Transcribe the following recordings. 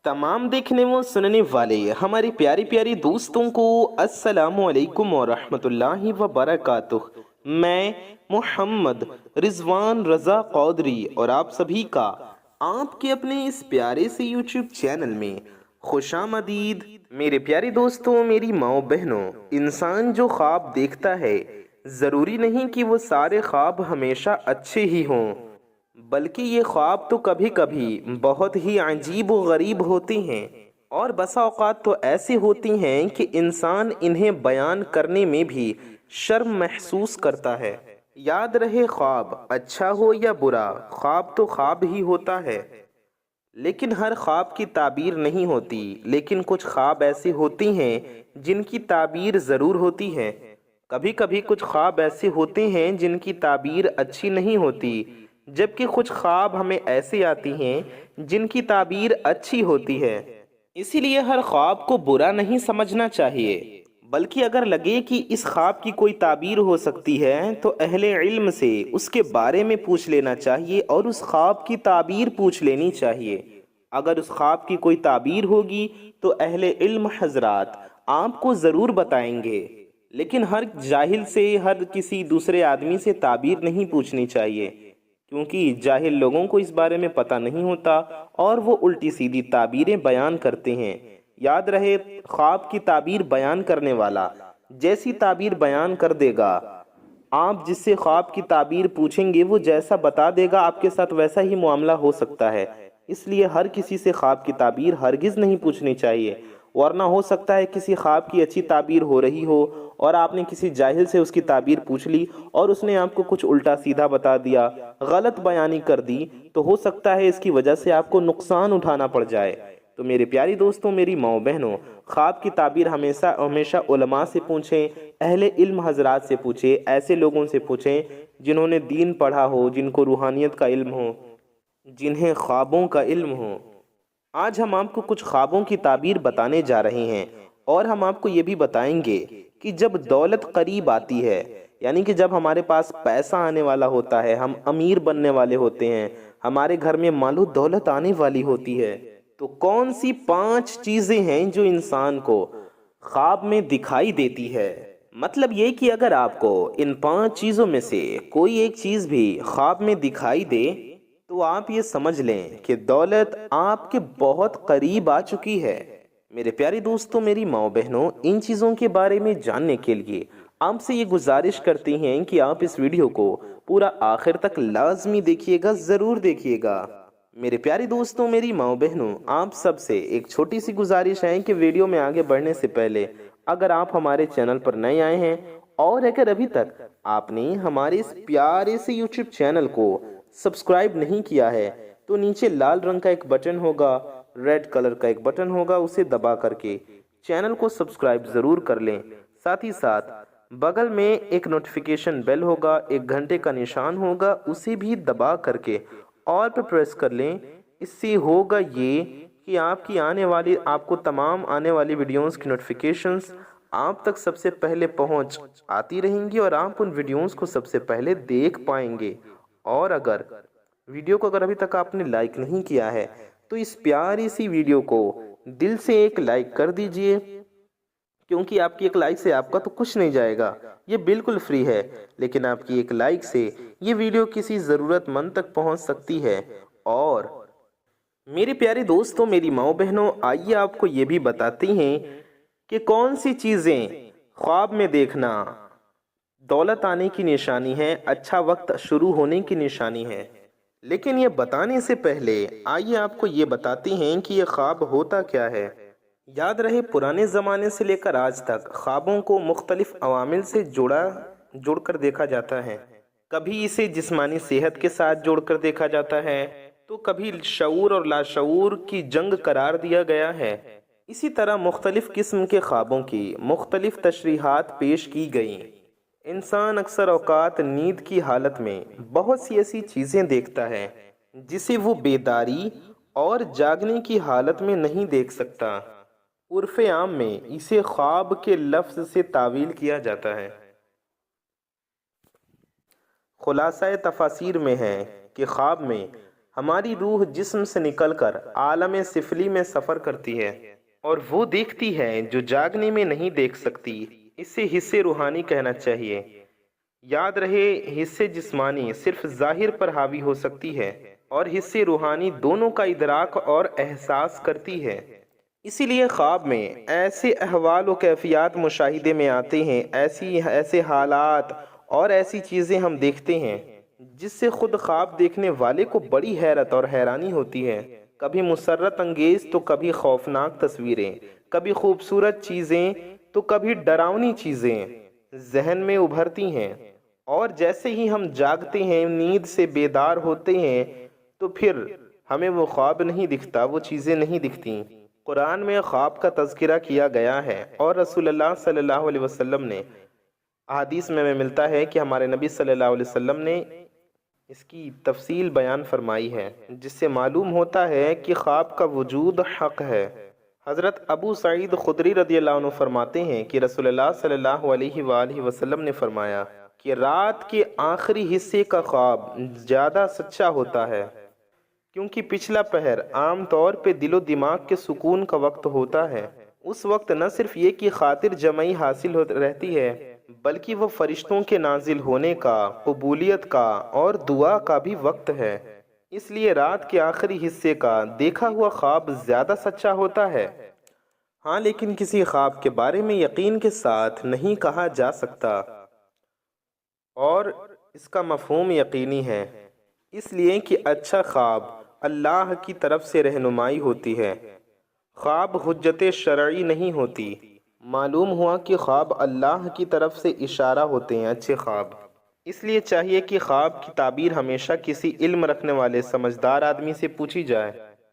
तमाम देखने व सुनने वाले हमारे प्यारे प्यारे दोस्तों को अस्सलामु अलैकुम व रहमतुल्लाहि व बरकातुह। मैं मोहम्मद रिजवान रज़ा कौदरी और आप सभी का आपके अपने इस प्यारे से यूट्यूब चैनल में खुशामदीद। मेरे प्यारे दोस्तों, मेरी माओ बहनों, इंसान जो ख्वाब देखता है ज़रूरी नहीं कि वो सारे ख्वाब हमेशा अच्छे ही हों, बल्कि ये ख्वाब तो कभी कभी बहुत ही अजीब व गरीब होते हैं और बसा औकात तो ऐसे होती हैं कि इंसान इन्हें बयान करने में भी शर्म महसूस करता है। याद रहे, ख्वाब अच्छा हो या बुरा, ख्वाब तो ख्वाब ही होता है। लेकिन हर ख्वाब की ताबीर नहीं होती, लेकिन कुछ ख्वाब ऐसे होते हैं जिनकी ताबीर ज़रूर होती है। कभी कभी कुछ ख्वाब ऐसे होते हैं जिनकी ताबीर अच्छी नहीं होती, जबकि कुछ ख्वाब हमें ऐसे आती हैं जिनकी ताबीर अच्छी होती है। इसीलिए हर ख्वाब को बुरा नहीं समझना चाहिए, बल्कि अगर लगे कि इस ख्वाब की कोई ताबीर हो सकती है तो अहले इल्म से उसके बारे में पूछ लेना चाहिए और उस ख्वाब की ताबीर पूछ लेनी चाहिए। अगर उस ख्वाब की कोई ताबीर होगी तो अहले इल्म हजरात आपको ज़रूर बताएंगे, लेकिन हर जाहिल से, हर किसी दूसरे आदमी से ताबीर नहीं पूछनी चाहिए, क्योंकि जाहिल लोगों को इस बारे में पता नहीं होता और वो उल्टी सीधी ताबीरें बयान करते हैं। याद रहे, ख्वाब की ताबीर बयान करने वाला जैसी ताबीर बयान कर देगा, आप जिससे ख्वाब की ताबीर पूछेंगे वो जैसा बता देगा, आपके साथ वैसा ही मामला हो सकता है। इसलिए हर किसी से ख्वाब की ताबीर हरगिज़ नहीं पूछनी चाहिए, वरना हो सकता है किसी ख्वाब की अच्छी ताबीर हो रही हो और आपने किसी जाहिल से उसकी ताबीर पूछ ली और उसने आपको कुछ उल्टा सीधा बता दिया, गलत बयानी कर दी, तो हो सकता है इसकी वजह से आपको नुकसान उठाना पड़ जाए। तो मेरे प्यारी दोस्तों, मेरी माओ बहनों, ख्वाब की ताबीर हमेशा हमेशा उलमा से पूछें, अहले इल्म हजरात से पूछें, ऐसे लोगों से पूछें जिन्होंने दीन पढ़ा हो, जिनको रूहानियत का इल्म हो, जिन्हें ख्वाबों का इल्म हो। आज हम आपको कुछ ख्वाबों की ताबीर बताने जा रहे हैं और हम आपको ये भी बताएंगे कि जब दौलत करीब आती है, यानी कि जब हमारे पास पैसा आने वाला होता है, हम अमीर बनने वाले होते हैं, हमारे घर में मालो दौलत आने वाली होती है, तो कौन सी 5 चीज़ें हैं जो इंसान को ख्वाब में दिखाई देती है। मतलब ये कि अगर आपको इन 5 चीज़ों में से कोई एक चीज़ भी ख्वाब में दिखाई दे तो आप ये समझ लें कि दौलत आपके बहुत करीब आ चुकी है। मेरे प्यारे दोस्तों, मेरी माओ बहनों, इन चीज़ों के बारे में जानने के लिए आपसे ये गुजारिश करते हैं कि आप इस वीडियो को पूरा आखिर तक लाजमी देखिएगा, ज़रूर देखिएगा। मेरे प्यारे दोस्तों, मेरी माओ बहनों, आप सबसे एक छोटी सी गुजारिश है कि वीडियो में आगे बढ़ने से पहले अगर आप हमारे चैनल पर नए आए हैं और अगर अभी तक आपने हमारे इस प्यारे से यूट्यूब चैनल को सब्सक्राइब नहीं किया है तो नीचे लाल रंग का एक बटन होगा, रेड कलर का एक बटन होगा, उसे दबा करके चैनल को सब्सक्राइब ज़रूर कर लें। साथ ही साथ बगल में एक नोटिफिकेशन बेल होगा, एक घंटे का निशान होगा, उसे भी दबा करके ऑल पे प्रेस कर लें। इससे होगा ये कि आपको तमाम आने वाली वीडियोस की नोटिफिकेशंस आप तक सबसे पहले पहुंच आती रहेंगी और आप उन वीडियोस को सबसे पहले देख पाएंगे। और अगर वीडियो को अभी तक आपने लाइक नहीं किया है तो इस प्यारी सी वीडियो को दिल से एक लाइक कर दीजिए, क्योंकि आपकी एक लाइक से आपका तो कुछ नहीं जाएगा, ये बिल्कुल फ्री है, लेकिन आपकी एक लाइक से ये वीडियो किसी ज़रूरतमंद तक पहुंच सकती है। और मेरे प्यारे दोस्तों, मेरी माओ बहनों, आइए आपको ये भी बताते हैं कि कौन सी चीज़ें ख्वाब में देखना दौलत आने की निशानी है, अच्छा वक्त शुरू होने की निशानी है। लेकिन ये बताने से पहले आइए आपको ये बताते हैं कि ये ख्वाब होता क्या है। याद रहे, पुराने ज़माने से लेकर आज तक ख्वाबों को मुख्तलिफ अवामिल से जोड़कर देखा जाता है। कभी इसे जिस्मानी सेहत के साथ जोड़कर देखा जाता है, तो कभी शऊर और लाशऊर की जंग करार दिया गया है। इसी तरह मुख्तलिफ किस्म के ख्वाबों की मुख्तलिफ तशरीहात पेश की गई। इंसान अक्सर औकात नींद की हालत में बहुत सी ऐसी चीज़ें देखता है जिसे वो बेदारी और जागने की हालत में नहीं देख सकता। उर्फ़े आम में इसे ख्वाब के लफ्ज़ से तावील किया जाता है। खुलासा तफासिर में है कि ख्वाब में ہماری روح جسم سے نکل کر عالم سفلی میں سفر کرتی ہے اور وہ دیکھتی ہے جو جاگنے میں نہیں دیکھ سکتی۔ اسے حصے روحانی کہنا چاہیے۔ یاد رہے، حصے جسمانی صرف ظاہر پر حاوی ہو سکتی ہے اور حصے روحانی دونوں کا ادراک اور احساس کرتی ہے۔ اسی لیے خواب میں ایسے احوال و کیفیات مشاہدے میں آتے ہیں، ایسے حالات اور ایسی چیزیں ہم دیکھتے ہیں جس سے خود خواب دیکھنے والے کو بڑی حیرت اور حیرانی ہوتی ہے۔ کبھی مسرت انگیز تو کبھی خوفناک تصویریں، کبھی خوبصورت چیزیں تو کبھی ڈراؤنی چیزیں ذہن میں ابھرتی ہیں، اور جیسے ہی ہم جاگتے ہیں، نیند سے بیدار ہوتے ہیں، تو پھر ہمیں وہ خواب نہیں دکھتا، وہ چیزیں نہیں دکھتی۔ قرآن میں خواب کا تذکرہ کیا گیا ہے اور رسول اللہ صلی اللہ علیہ وسلم نے احادیث میں ملتا ہے کہ ہمارے نبی صلی اللہ علیہ وسلم نے اس کی تفصیل بیان فرمائی ہے، جس سے معلوم ہوتا ہے کہ خواب کا وجود حق ہے۔ حضرت ابو سعید خدری رضی اللہ عنہ فرماتے ہیں کہ رسول اللہ صلی اللہ علیہ وآلہ وسلم نے فرمایا کہ رات کے آخری حصے کا خواب زیادہ سچا ہوتا ہے، کیونکہ پچھلا پہر عام طور پہ دل و دماغ کے سکون کا وقت ہوتا ہے۔ اس وقت نہ صرف یہ کہ خاطر جمعی حاصل رہتی ہے، بلکہ وہ فرشتوں کے نازل ہونے کا، قبولیت کا اور دعا کا بھی وقت ہے۔ اس لیے رات کے آخری حصے کا دیکھا ہوا خواب زیادہ سچا ہوتا ہے۔ ہاں، لیکن کسی خواب کے بارے میں یقین کے ساتھ نہیں کہا جا سکتا، اور اس کا مفہوم یقینی ہے، اس لیے کہ اچھا خواب اللہ کی طرف سے رہنمائی ہوتی ہے، خواب حجت شرعی نہیں ہوتی۔ معلوم ہوا کہ خواب اللہ کی طرف سے اشارہ ہوتے ہیں، اچھے خواب۔ اس لیے چاہیے کہ خواب کی تعبیر ہمیشہ کسی علم رکھنے والے سمجھدار آدمی سے پوچھی جائے۔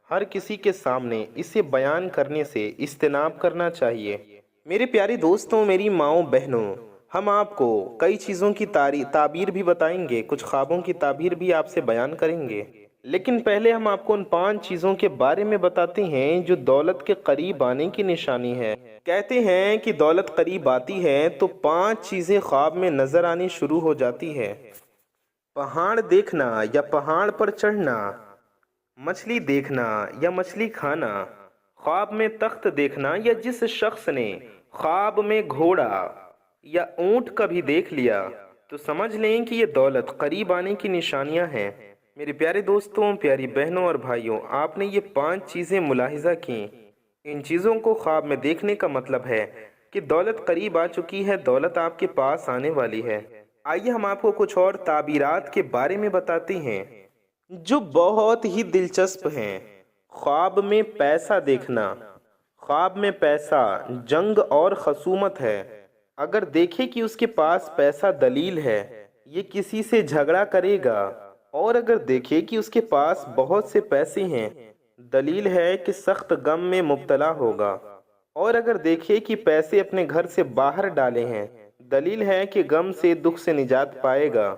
ہر کسی کے سامنے اسے بیان کرنے سے اجتناب کرنا چاہیے۔ میرے پیارے دوستوں، میری ماؤں بہنوں، ہم آپ کو کئی چیزوں کی تعبیر بھی بتائیں گے، کچھ خوابوں کی تعبیر بھی آپ سے بیان کریں گے، لیکن پہلے ہم آپ کو ان 5 چیزوں کے بارے میں بتاتے ہیں جو دولت کے قریب آنے کی نشانی ہے۔ کہتے ہیں کہ دولت قریب آتی ہے تو 5 چیزیں خواب میں نظر آنی شروع ہو جاتی ہے۔ پہاڑ دیکھنا یا پہاڑ پر چڑھنا، مچھلی دیکھنا یا مچھلی کھانا، خواب میں تخت دیکھنا، یا جس شخص نے خواب میں گھوڑا یا اونٹ کبھی دیکھ لیا تو سمجھ لیں کہ یہ دولت قریب آنے کی نشانیاں ہیں۔ میرے پیارے دوستوں، پیاری بہنوں اور بھائیوں، آپ نے یہ 5 چیزیں ملاحظہ کیں۔ ان چیزوں کو خواب میں دیکھنے کا مطلب ہے کہ دولت قریب آ چکی ہے، دولت آپ کے پاس آنے والی ہے۔ آئیے ہم آپ کو کچھ اور تعبیرات کے بارے میں بتاتے ہیں جو بہت ہی دلچسپ ہیں۔ خواب میں پیسہ دیکھنا۔ خواب میں پیسہ جنگ اور خصومت ہے۔ اگر دیکھے کہ اس کے پاس پیسہ دلیل ہے، یہ کسی سے جھگڑا کرے گا، اور اگر دیکھے کہ اس کے پاس بہت سے پیسے ہیں، دلیل ہے کہ سخت غم میں مبتلا ہوگا، اور اگر دیکھے کہ پیسے اپنے گھر سے باہر ڈالے ہیں، دلیل ہے کہ غم سے، دکھ سے نجات پائے گا۔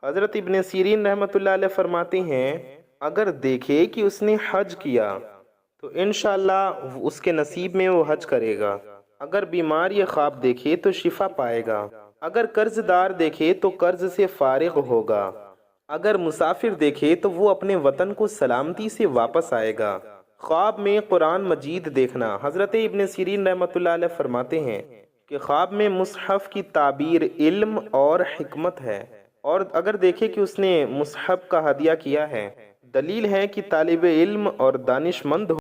حضرت ابن سیرین رحمۃ اللہ علیہ فرماتے ہیں، اگر دیکھے کہ اس نے حج کیا تو انشاءاللہ اس کے نصیب میں وہ حج کرے گا۔ اگر بیمار یا خواب دیکھے تو شفا پائے گا۔ اگر قرض دار دیکھے تو قرض سے فارغ ہوگا۔ اگر مسافر دیکھے تو وہ اپنے وطن کو سلامتی سے واپس آئے گا۔ خواب میں قرآن مجید دیکھنا۔ حضرت ابن سیرین رحمۃ اللہ علیہ فرماتے ہیں کہ خواب میں مصحف کی تعبیر علم اور حکمت ہے، اور اگر دیکھے کہ اس نے مصحف کا ہدیہ کیا ہے، دلیل ہے کہ طالب علم اور دانش مند